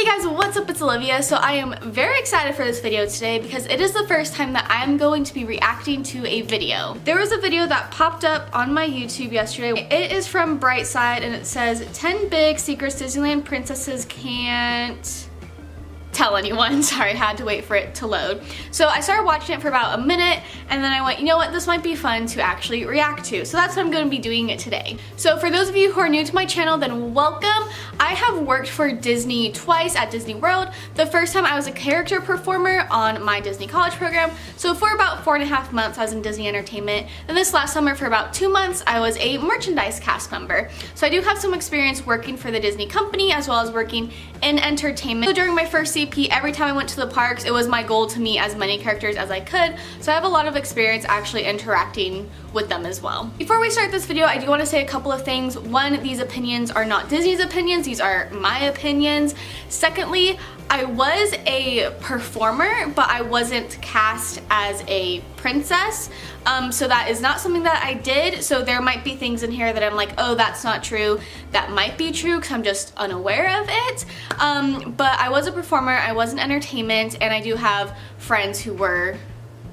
Guys, what's up? It's Olivia. So I am very excited for this video today because it is the first time that I'm going to be reacting to a video. There was a video that popped up on my YouTube yesterday. It is from Brightside and it says 10 big secrets Disneyland princesses can't tell anyone. Sorry, I had to wait for it to load. So I started watching it for about a minute and then I went, you know what, this might be fun to actually react to. So that's what I'm going to be doing it today. So for those of you who are new to my channel, then welcome. I have worked for Disney twice at Disney World. The first time I was a character performer on my Disney college program. So for about 4.5 months I was in Disney Entertainment. And this last summer for about 2 months I was a merchandise cast member. So I do have some experience working for the Disney company as well as working in entertainment. So during my first CP, every time I went to the parks, it was my goal to meet as many characters as I could. So I have a lot of experience actually interacting with them as well. Before we start this video, I do want to say a couple of things. One, these opinions are not Disney's opinions, these are my opinions. Secondly, I was a performer, but I wasn't cast as a princess. So that is not something that I did. So there might be things in here that I'm like, oh, that's not true. That might be true because I'm just unaware of it. But I was a performer, I was in entertainment, and I do have friends who were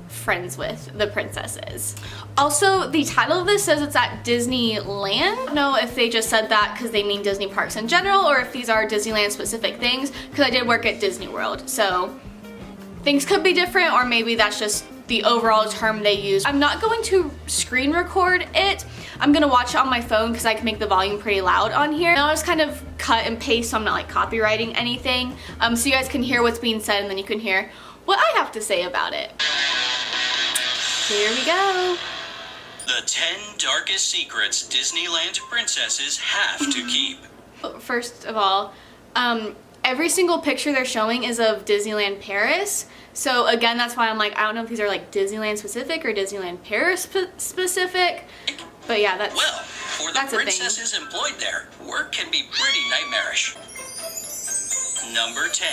friends with the princesses. Also, the title of this says it's at Disneyland. I don't know if they just said that because they mean Disney parks in general or if these are Disneyland specific things, because I did work at Disney World. So things could be different, or maybe that's just the overall term they use. I'm not going to screen record it. I'm gonna watch it on my phone because I can make the volume pretty loud on here. And I'll just kind of cut and paste so I'm not like copywriting anything. So you guys can hear what's being said and then you can hear what I have to say about it. Here we go. The 10 darkest secrets Disneyland princesses have to keep. First of all, every single picture they're showing is of Disneyland Paris. So again, that's why I'm like, I don't know if these are like Disneyland specific or Disneyland Paris specific. But yeah, that's well, for the princesses employed there, work can be pretty nightmarish. Number 10.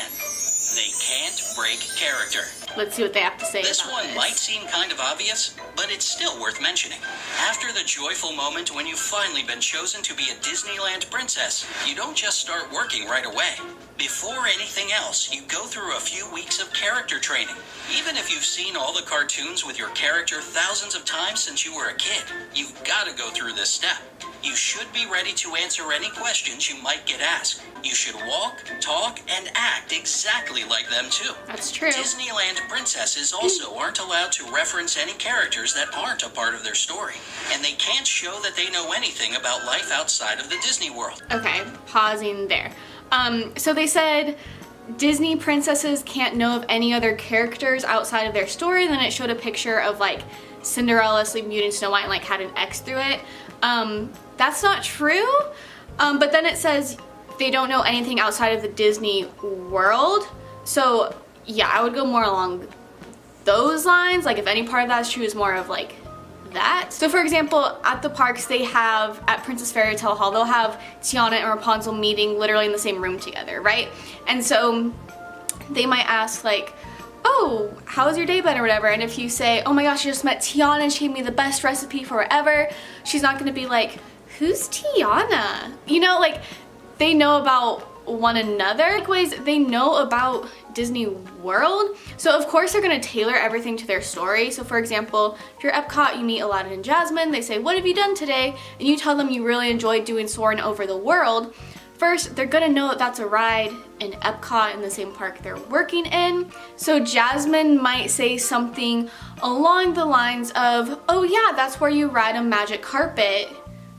They can't break character. Let's see what they have to say about this. This one might seem kind of obvious, but it's still worth mentioning. After the joyful moment when you've finally been chosen to be a Disneyland princess, you don't just start working right away. Before anything else, you go through a few weeks of character training. Even if you've seen all the cartoons with your character thousands of times since you were a kid, you've got to go through this step. You should be ready to answer any questions you might get asked. You should walk, talk, and act exactly like them too. That's true. Disneyland princesses also aren't allowed to reference any characters that aren't a part of their story. And they can't show that they know anything about life outside of the Disney World. Okay, pausing there. So they said Disney princesses can't know of any other characters outside of their story. And then it showed a picture of like Cinderella, Sleeping Beauty, and Snow White and like had an X through it. That's not true. But then it says they don't know anything outside of the Disney World. So yeah, I would go more along those lines. Like if any part of that is true, is more of like that. So for example, at the parks they have, at Princess Fairy Tale Hall, they'll have Tiana and Rapunzel meeting literally in the same room together, right? And so they might ask like, oh, how's your day been or whatever, and if you say, oh my gosh, I just met Tiana and she gave me the best recipe for whatever, she's not gonna be like, who's Tiana? You know, like they know about one another. Likewise, they know about Disney World, so of course they're gonna tailor everything to their story. So for example, if you're Epcot, you meet Aladdin and Jasmine, they say, what have you done today? And you tell them you really enjoyed doing Soarin' Over the World. First, they're gonna know that that's a ride in Epcot, in the same park they're working in. So Jasmine might say something along the lines of, oh yeah, that's where you ride a magic carpet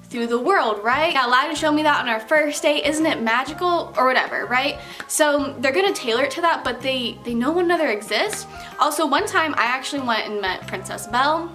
through the world, right? Yeah, Aladdin showed me that on our first date, isn't it magical? Or whatever, right? So they're gonna tailor it to that, but they know one another exists. Also, one time I actually went and met Princess Belle,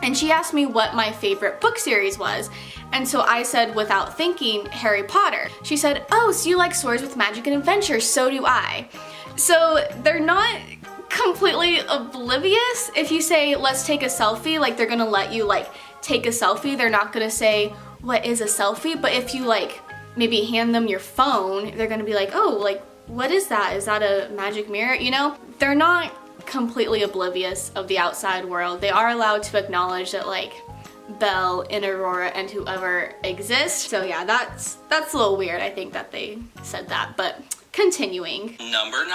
and she asked me what my favorite book series was. And so I said, without thinking, Harry Potter. She said, oh, so you like stories with magic and adventure, so do I. So they're not completely oblivious. If you say, let's take a selfie, like they're gonna let you like take a selfie. They're not gonna say, what is a selfie? But if you like maybe hand them your phone, they're gonna be like, oh, like what is that? Is that a magic mirror? You know, they're not completely oblivious of the outside world. They are allowed to acknowledge that like Belle and Aurora and whoever exist. So yeah, that's a little weird, I think, that they said that, but continuing. Number 9.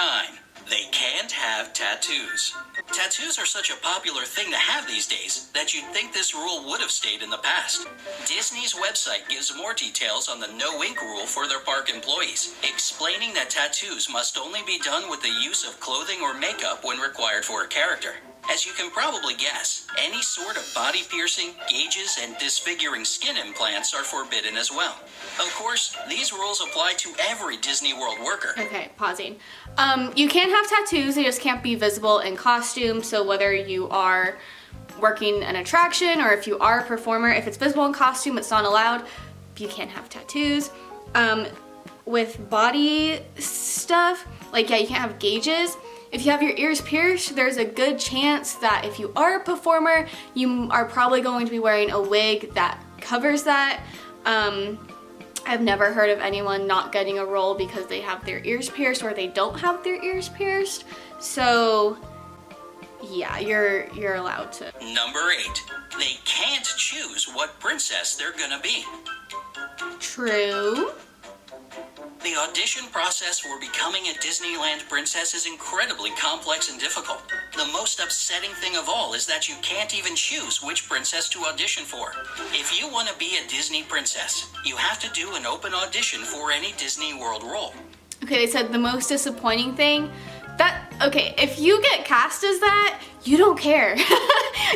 They can't have tattoos. Tattoos are such a popular thing to have these days that you'd think this rule would have stayed in the past. Disney's website gives more details on the no ink rule for their park employees, explaining that tattoos must only be done with the use of clothing or makeup when required for a character. As you can probably guess, any sort of body piercing, gauges, and disfiguring skin implants are forbidden as well. Of course, these rules apply to every Disney World worker. Okay, pausing. You can have tattoos, they just can't be visible in costume, so whether you are working an attraction or if you are a performer, if it's visible in costume, it's not allowed. You can't have tattoos. With body stuff, like yeah, you can't have gauges. If you have your ears pierced, there's a good chance that if you are a performer, you are probably going to be wearing a wig that covers that. I've never heard of anyone not getting a role because they have their ears pierced or they don't have their ears pierced. So yeah, you're allowed to. Number 8. They can't choose what princess they're gonna be. True. The audition process for becoming a Disneyland princess is incredibly complex and difficult. The most upsetting thing of all is that you can't even choose which princess to audition for. If you want to be a Disney princess, you have to do an open audition for any Disney World role. Okay, they said the most disappointing thing, okay, if you get cast as that, you don't care.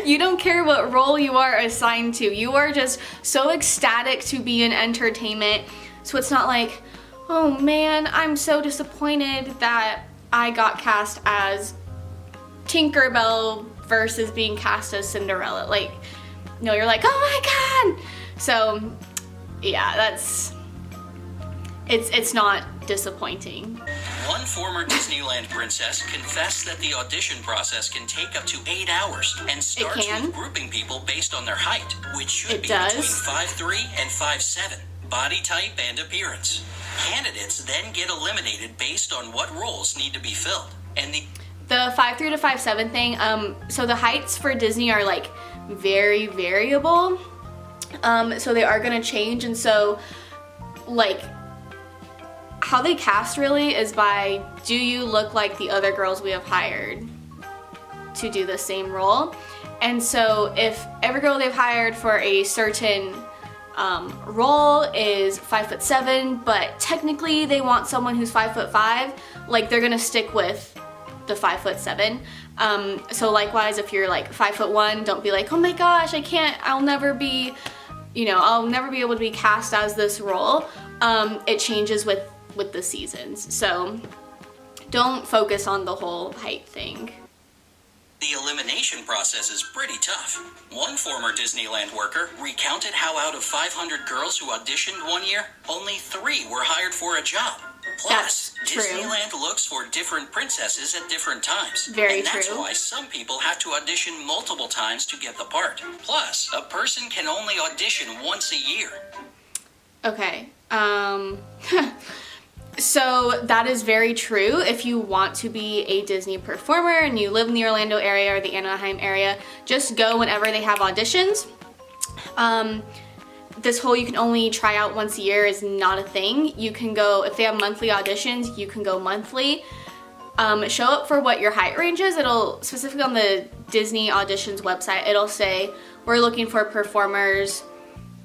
You don't care what role you are assigned to. You are just so ecstatic to be in entertainment. So it's not like, oh man, I'm so disappointed that I got cast as Tinkerbell versus being cast as Cinderella. Like, no, you're like, oh my god! So, yeah, it's not disappointing. One former Disneyland princess confessed that the audition process can take up to 8 hours and starts with grouping people based on their height, which should be between 5'3" and 5'7", body type and appearance. Candidates then get eliminated based on what roles need to be filled. And the 5'3" to 5'7" thing, so the heights for Disney are like very variable. So they are gonna change, and so like how they cast really is by, do you look like the other girls we have hired to do the same role? And so if every girl they've hired for a certain role is 5'7", but technically they want someone who's 5'5", like they're gonna stick with the 5'7". So likewise, if you're like 5'1", don't be like, oh my gosh, I'll never be able to be cast as this role. It changes with the seasons, so don't focus on the whole height thing. The elimination process is pretty tough. One former Disneyland worker recounted how out of 500 girls who auditioned one year, only 3 were hired for a job. Plus, Disneyland looks for different princesses at different times. Very true. And that's why some people have to audition multiple times to get the part. Plus, a person can only audition once a year. Okay, so that is very true. If you want to be a Disney performer and you live in the Orlando area or the Anaheim area, just go whenever they have auditions. This whole you can only try out once a year is not a thing. You can go, if they have monthly auditions, you can go monthly. Show up for what your height range is. It'll, specifically on the Disney auditions website, it'll say, we're looking for performers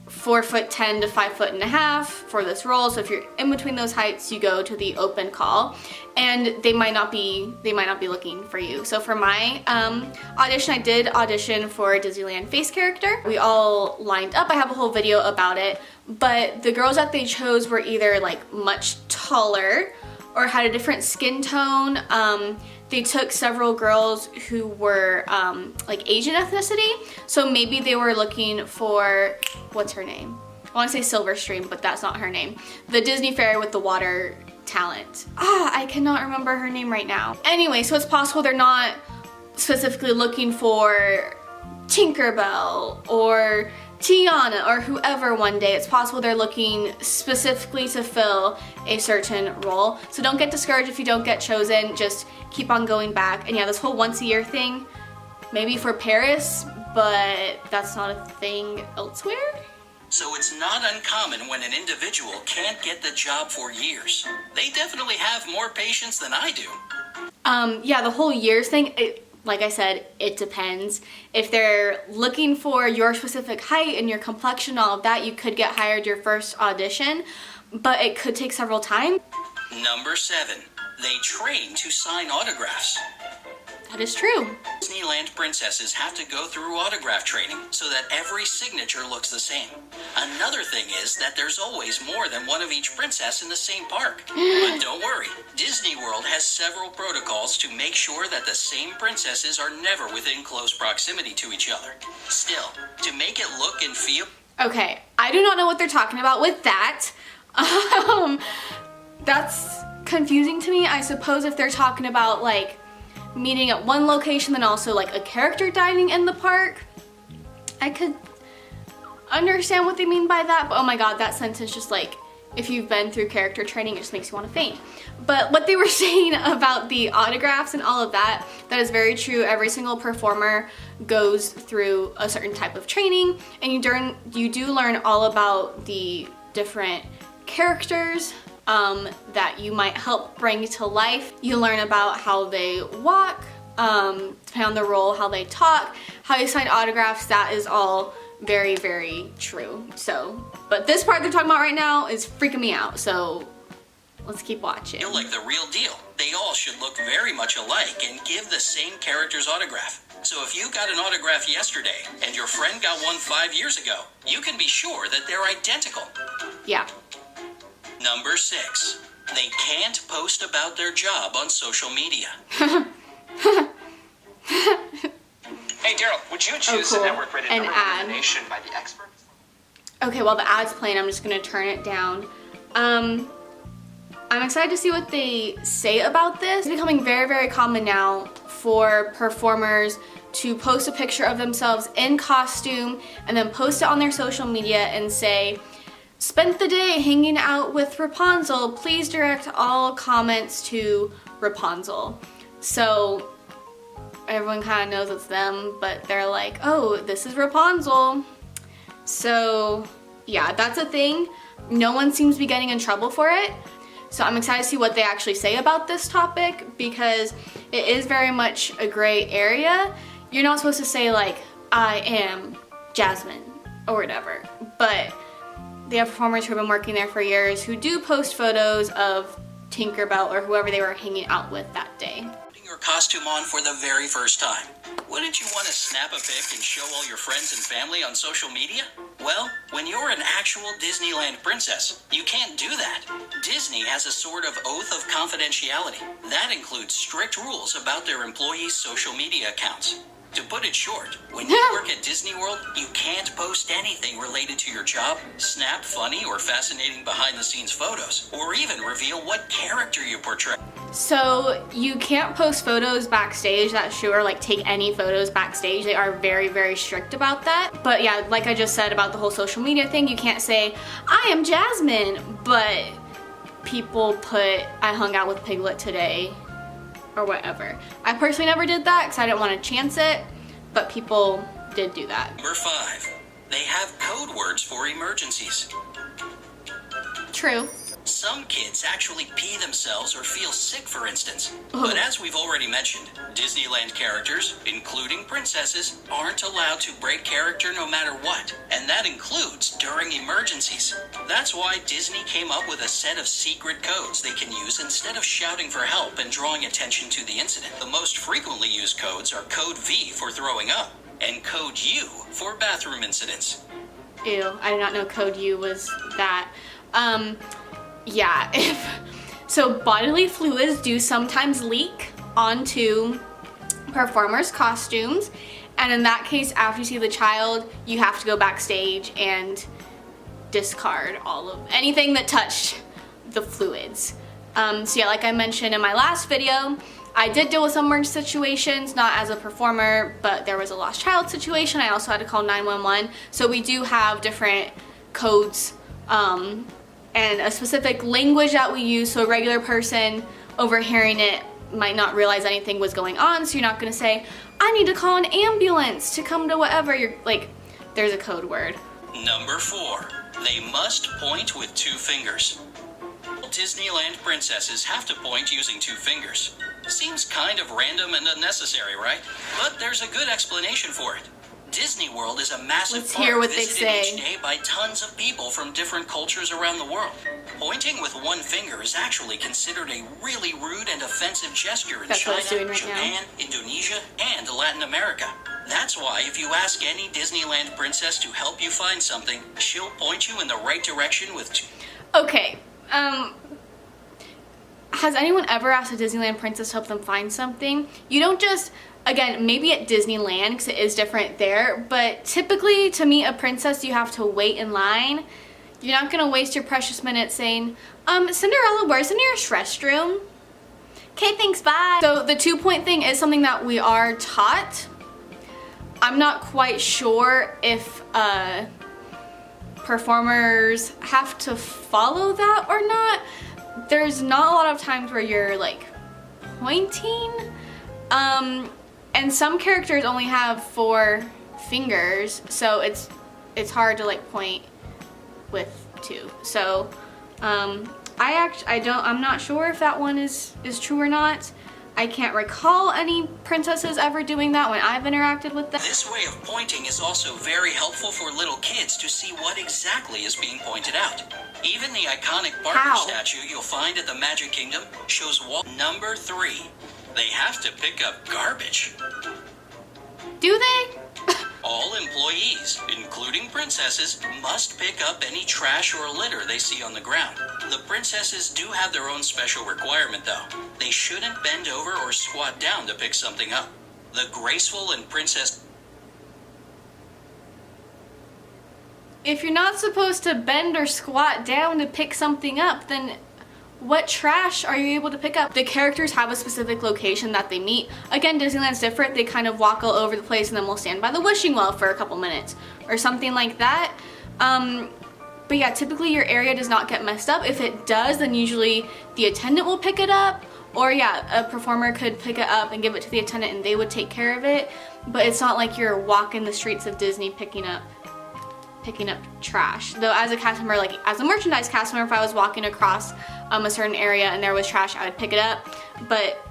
4'10" to 5'5" for this role. So if you're in between those heights, you go to the open call, and they might not be looking for you. So for my audition, I did audition for a Disneyland face character. We all lined up. I have a whole video about it, but the girls that they chose were either like much taller or had a different skin tone. They took several girls who were like Asian ethnicity, so maybe they were looking for, what's her name? I want to say Silverstream, but that's not her name. The Disney fairy with the water talent. I cannot remember her name right now. Anyway, so it's possible they're not specifically looking for Tinkerbell or Tiana or whoever one day. It's possible they're looking specifically to fill a certain role. So don't get discouraged if you don't get chosen, just keep on going back. And yeah, this whole once a year thing, maybe for Paris, but that's not a thing elsewhere. so it's not uncommon when an individual can't get the job for years. They definitely have more patience than I do. Yeah, the whole years thing, like I said, it depends. If they're looking for your specific height and your complexion, all of that, you could get hired your first audition, but it could take several times. Number 7, they train to sign autographs. That is true. Disneyland princesses have to go through autograph training so that every signature looks the same. Another thing is that there's always more than one of each princess in the same park. But don't worry, Disney World has several protocols to make sure that the same princesses are never within close proximity to each other. Still, to make it look and feel... Okay, I do not know what they're talking about with that. That's confusing to me. I suppose if they're talking about like meeting at one location then also like a character dining in the park, I could understand what they mean by that, but oh my god, that sentence just like, if you've been through character training, it just makes you want to faint. But what they were saying about the autographs and all of that, that is very true. Every single performer goes through a certain type of training, and you do learn all about the different characters that you might help bring to life. You learn about how they walk, depending on the role, how they talk, how you sign autographs. That is all very, very true. So, but this part they're talking about right now is freaking me out. So let's keep watching. Feel like the real deal. They all should look very much alike and give the same character's autograph. So if you got an autograph yesterday and your friend got one 5 years ago, you can be sure that they're identical. Yeah. Number 6, they can't post about their job on social media. Hey Daryl, would you choose cool. a network-rated An number one ad. in the nation by the experts? Okay, while the ad's playing, I'm just gonna turn it down. I'm excited to see what they say about this. It's becoming very, very common now for performers to post a picture of themselves in costume and then post it on their social media and say, "Spent the day hanging out with Rapunzel. Please direct all comments to Rapunzel." So everyone kind of knows it's them, but they're like, "Oh, this is Rapunzel." So yeah, that's a thing. No one seems to be getting in trouble for it. So I'm excited to see what they actually say about this topic, because it is very much a gray area. You're not supposed to say like, "I am Jasmine," or whatever, but they have performers who have been working there for years who do post photos of Tinkerbell or whoever they were hanging out with that day. Putting your costume on for the very first time. Wouldn't you want to snap a pic and show all your friends and family on social media? Well, when you're an actual Disneyland princess, you can't do that. Disney has a sort of oath of confidentiality. That includes strict rules about their employees' social media accounts. To put it short, when you work at Disney World, you can't post anything related to your job, snap funny or fascinating behind-the-scenes photos, or even reveal what character you portray. So you can't post photos backstage, that's true, or like take any photos backstage. They are very, very strict about that. But yeah, like I just said about the whole social media thing, you can't say, "I am Jasmine," but people put, "I hung out with Piglet today," or whatever. I personally never did that because I didn't want to chance it, but people did do that. Number 5, they have code words for emergencies. True. Some kids actually pee themselves or feel sick, for instance. But as we've already mentioned, Disneyland characters, including princesses, aren't allowed to break character no matter what. And that includes during emergencies. That's why Disney came up with a set of secret codes they can use instead of shouting for help and drawing attention to the incident. The most frequently used codes are Code V for throwing up and Code U for bathroom incidents. Ew, I did not know Code U was that. Yeah, so bodily fluids do sometimes leak onto performers' costumes, and in that case, after you see the child, you have to go backstage and discard all of anything that touched the fluids. So yeah, like I mentioned in my last video, I did deal with some emergency situations, not as a performer, but there was a lost child situation. I also had to call 911. So we do have different codes and a specific language that we use, so a regular person overhearing it might not realize anything was going on. So you're not gonna say, "I need to call an ambulance to come to whatever." You're like, there's a code word. Number 4. They must point with 2 fingers. Disneyland princesses have to point using 2 fingers. Seems kind of random and unnecessary, right? But there's a good explanation for it. Disney World is a massive Let's hear park what they visited say. each day by tons of people from different cultures around the world. Pointing with 1 finger is actually considered a really rude and offensive gesture in That's what China, it's doing right Japan, Indonesia, and Latin America. That's why if you ask any Disneyland princess to help you find something, she'll point you in the right direction with 2. Okay, has anyone ever asked a Disneyland princess to help them find something? You don't just, again, maybe at Disneyland, because it is different there, but typically to meet a princess, you have to wait in line. You're not going to waste your precious minutes saying, Cinderella, where's the nearest restroom? Okay, thanks, bye. So the 2-point thing is something that we are taught. I'm not quite sure if performers have to follow that or not. There's not a lot of times where you're like pointing, and some characters only have 4 fingers, so it's hard to like point with 2. So I'm not sure if that one is true or not. I can't recall any princesses ever doing that when I've interacted with them. This way of pointing is also very helpful for little kids to see what exactly is being pointed out. Even the iconic Barbie statue you'll find at the Magic Kingdom shows Number 3. They have to pick up garbage. Do they? All employees, including princesses, must pick up any trash or litter they see on the ground. The princesses do have their own special requirement, though. They shouldn't bend over or squat down to pick something up. The graceful and princess... If you're not supposed to bend or squat down to pick something up, then what trash are you able to pick up? The characters have a specific location that they meet. Again, Disneyland's different. They kind of walk all over the place and then we'll stand by the wishing well for a couple minutes or something like that. But yeah, typically your area does not get messed up. If it does, then usually the attendant will pick it up, or yeah, a performer could pick it up and give it to the attendant and they would take care of it. But it's not like you're walking the streets of Disney picking up trash. Though as a cast member, like as a merchandise cast member, if I was walking across a certain area and there was trash, I would pick it up. But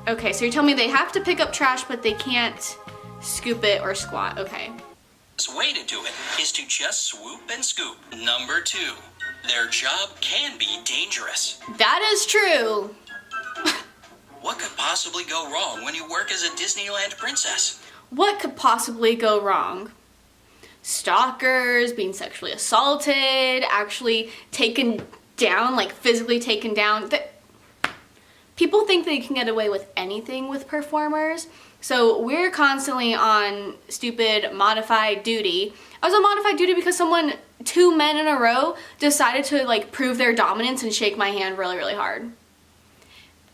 okay, so you're telling me they have to pick up trash, but they can't scoop it or squat. Okay. The way to do it is to just swoop and scoop. Number 2. Their job can be dangerous. That is true. What could possibly go wrong when you work as a Disneyland princess? What could possibly go wrong? Stalkers, being sexually assaulted, actually taken down, like physically taken down. People think they can get away with anything with performers. So we're constantly on stupid modified duty. I was on modified duty because 2 men in a row decided to like prove their dominance and shake my hand really, really hard.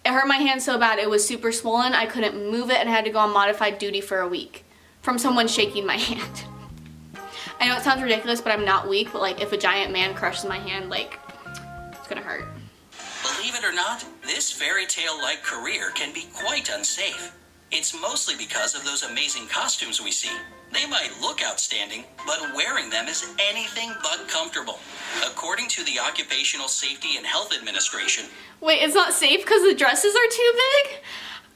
It hurt my hand so bad it was super swollen. I couldn't move it and I had to go on modified duty for a week from someone shaking my hand. I know it sounds ridiculous, but I'm not weak, but like if a giant man crushes my hand, like it's gonna hurt. Believe it or not, this fairy tale-like career can be quite unsafe. It's mostly because of those amazing costumes we see. They might look outstanding, but wearing them is anything but comfortable. According to the Occupational Safety and Health Administration... Wait, it's not safe because the dresses are too big?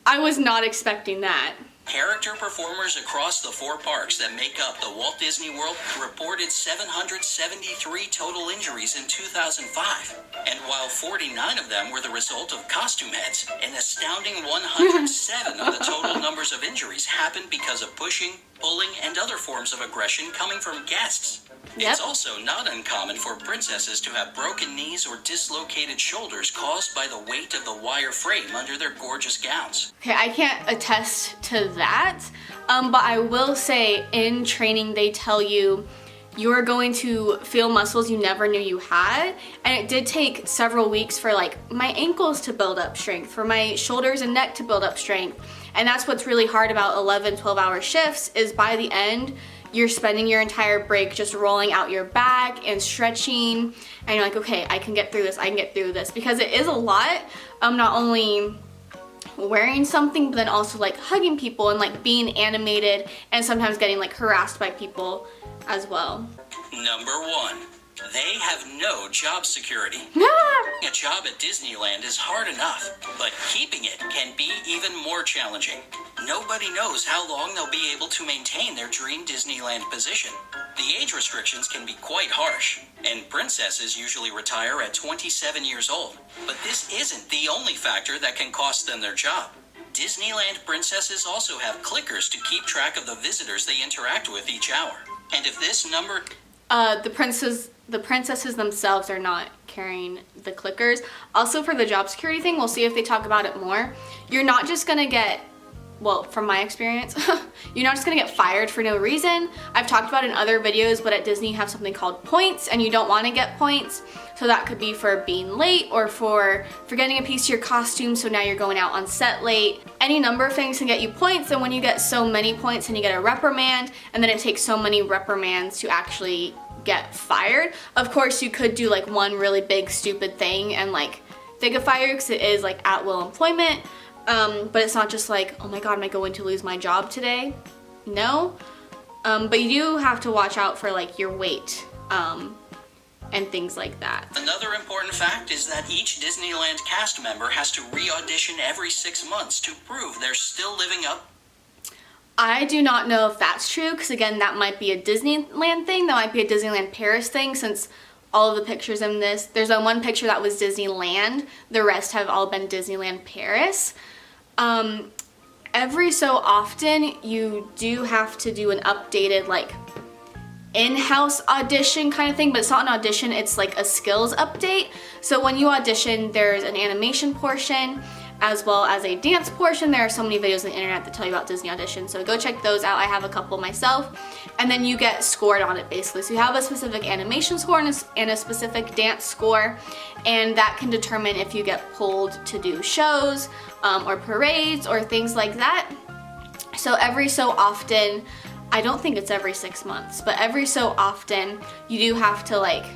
I was not expecting that. Character performers across the 4 parks that make up the Walt Disney World reported 773 total injuries in 2005. And while 49 of them were the result of costume heads, an astounding 107 of the total numbers of injuries happened because of pushing, pulling, and other forms of aggression coming from guests. Yep. It's also not uncommon for princesses to have broken knees or dislocated shoulders caused by the weight of the wire frame under their gorgeous gowns. Okay, I can't attest to that, but I will say in training they tell you you're going to feel muscles you never knew you had, and it did take several weeks for like my ankles to build up strength, for my shoulders and neck to build up strength, and that's what's really hard about 11, 12-hour shifts is by the end you're spending your entire break just rolling out your back and stretching, and you're like, okay, I can get through this, because it is a lot, not only wearing something, but then also like hugging people and like being animated and sometimes getting like harassed by people as well. Number 1. They have no job security. A job at Disneyland is hard enough, but keeping it can be even more challenging. Nobody knows how long they'll be able to maintain their dream Disneyland position. The age restrictions can be quite harsh, and princesses usually retire at 27 years old. But this isn't the only factor that can cost them their job. Disneyland princesses also have clickers to keep track of the visitors they interact with each hour. And if this number... The princesses themselves are not carrying the clickers. Also for the job security thing, we'll see if they talk about it more. You're not just gonna get, well, from my experience, you're not just gonna get fired for no reason. I've talked about it in other videos, but at Disney you have something called points, and you don't wanna get points. So that could be for being late or for forgetting a piece of your costume, so now you're going out on set late. Any number of things can get you points, and when you get so many points and you get a reprimand, and then it takes so many reprimands to actually get fired. Of course, you could do like one really big stupid thing and like they could fire you because it is like at will employment, but it's not just like, oh my god, am I going to lose my job today? No, but you do have to watch out for like your weight and things like that. Another important fact is that each Disneyland cast member has to re-audition every 6 months to prove they're still living up. I do not know if that's true, because again, that might be a Disneyland thing, that might be a Disneyland Paris thing, since all of the pictures in this, there's one picture that was Disneyland, the rest have all been Disneyland Paris. Every so often, you do have to do an updated, like, in-house audition kind of thing, but it's not an audition, it's like a skills update. So when you audition, there's an animation portion, as well as a dance portion. There are so many videos on the internet that tell you about Disney auditions, so go check those out. I have a couple myself. And then you get scored on it basically. So you have a specific animation score and a specific dance score, and that can determine if you get pulled to do shows or parades or things like that. So every so often, I don't think it's every 6 months, but every so often you do have to like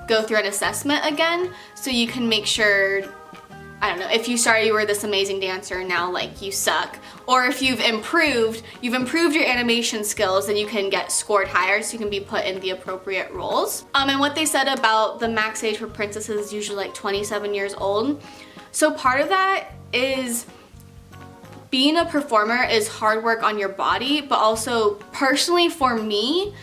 go through an assessment again, so you can make sure, I don't know, if you started, you were this amazing dancer and now like you suck, or if you've improved your animation skills, then you can get scored higher, so you can be put in the appropriate roles. And what they said about the max age for princesses is usually like 27 years old. So part of that is being a performer is hard work on your body, but also personally for me,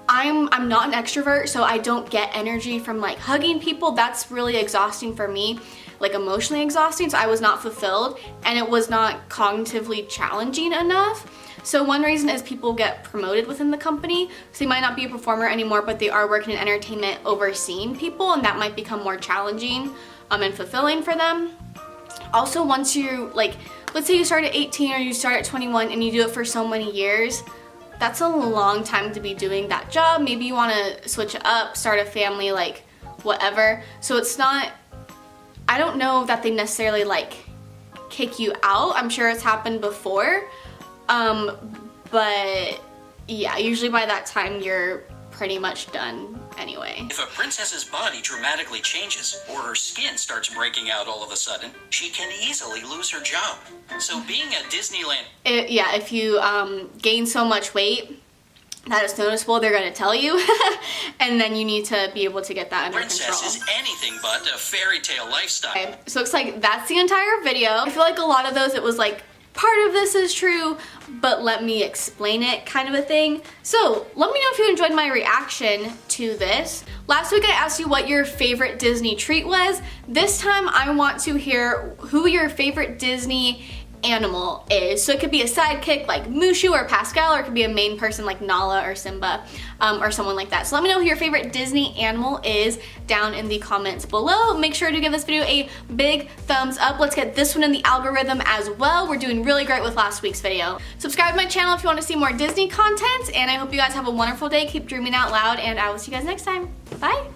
I'm not an extrovert, so I don't get energy from like hugging people. That's really exhausting for me, like emotionally exhausting, so I was not fulfilled, and it was not cognitively challenging enough. So one reason is people get promoted within the company, so they might not be a performer anymore, but they are working in entertainment overseeing people, and that might become more challenging and fulfilling for them. Also, once you, like, let's say you start at 18 or you start at 21 and you do it for so many years, that's a long time to be doing that job. Maybe you want to switch it up, start a family, like whatever. So it's not, I don't know that they necessarily like kick you out. I'm sure it's happened before. But yeah, usually by that time you're pretty much done anyway. If a princess's body dramatically changes or her skin starts breaking out all of a sudden, she can easily lose her job. So being at Disneyland... yeah, if you gain so much weight that it's noticeable, they're gonna tell you. And then you need to be able to get that under control. Princess is anything but a fairy tale lifestyle. Okay, so it's like that's the entire video. I feel like a lot of those, it was like, part of this is true, but let me explain it kind of a thing. So let me know if you enjoyed my reaction to this. Last week I asked you what your favorite Disney treat was. This time I want to hear who your favorite Disney animal is. So it could be a sidekick like Mushu or Pascal, or it could be a main person like Nala or Simba or someone like that. So let me know who your favorite Disney animal is down in the comments below. Make sure to give this video a big thumbs up. Let's get this one in the algorithm as well. We're doing really great with last week's video. Subscribe to my channel if you want to see more Disney content, and I hope you guys have a wonderful day. Keep dreaming out loud, and I will see you guys next time. Bye!